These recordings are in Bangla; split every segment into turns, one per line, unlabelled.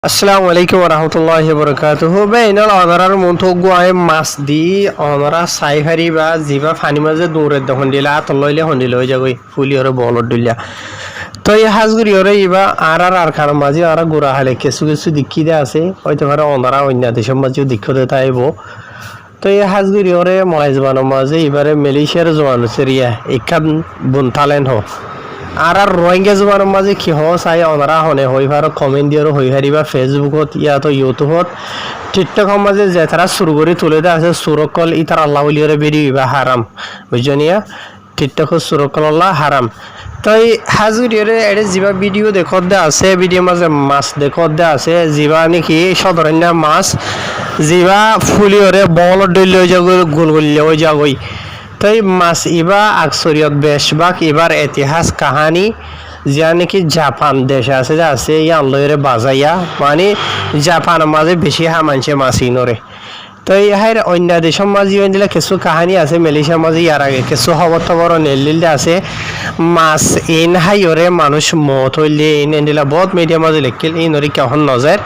আসসালামু আলাইকুম রহমতুল্লাহি বরকাতুহু বে ইনাল অনারার মন্তব্য আয় মাছ দি অনারা সাইফারি বা জিবা ফানি মাঝে দৌড়ে দখন দিলা আতলইলে হন্দিল হয়ে যাগই ফুলি ওরে বলর দিলা তো এই হাজগুড়ি ওরে ইবা আর কার মাঝে আর গোড়া হালে কিছু কিছু দিক্ষি দে আছে হয়তো পারে অনারা অন্য দেশের মাঝেও দীক্ষতে তাইব তো এই হাজগুড়ি ওরে মলাই জবানোর মাঝে এবারে মালয়েশিয়ার জবান সেরিয়া একান বুনতালেন হোক আর রোহিঙ্গা জবানোর মাঝে কি হ চাই অনারা হনে হই ভার কমেন্ট দিয়ে হই হারিবা ফেসবুকত ইয়াতো ইউটিউবত টিকটকৰ মাঝে যে তারা শুরু করে তুলে দেয় আছে সুরকল ইতার আল্লাহ উলিয়রে বেরিয়ে বা হারাম বুঝনিয়া টিকটক সুরকল আল্লাহ হারাম তাই হাজুরিয়রে এড়ে যিবা ভিডিও দেখত দে আছে ভিডিও মাঝে মাছ দেখত দে আছে যিবা নাকি সদরন্য মাছ যিবা ফুলিয়রে বল ডইল হয়ে যাগ গোল গোল হয়ে যাগই তাই মাছ ইবা আকসরিয়ত বেশবাক এবার ইতিহাস কাহানি যা নাকি জাপান দেশ আছে যে আছে ইয়ান লইরে বাজাইয়া মানে জাপানের মাঝে বেশি হামানছে মাছ ইনরে তো ইহার অন্য দেশের মাঝে দিলে কিছু কাহানি আছে মালয়েশিয়ার মাঝে ইয়ার আগে কিছু খবর টবর নেলিলে আছে মাছ ইন হাইরে মানুষ মত হইলে ইন দিলা বহুত মিডিয়া মাঝে লেখিল ইনরে কেহন নজর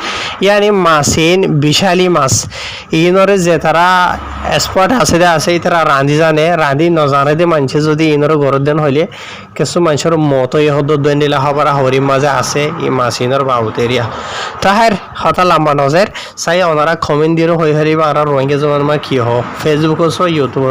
ইয়ানি মাছ ইন বিশালী মাছ ইনরে যে তারা এক্সপার্ট আছে দে আছে তারা রাঁধি জানে রাঁধি নজানে দে মানুষে যদি ইনরে গরত দেন হইলে কিছু মানুষের মত ইহদ দন দিলা হবার হরি মাঝে আছে ই মাছ ইনর বাবুতেরিয়া তাহার হতা লম্বা নজর চাই ওনারা কমেন্ট দিয়ে হই হারিবা আর রোহিঙ্গা জমান মা কি হ ফেসবুক ইউটিউব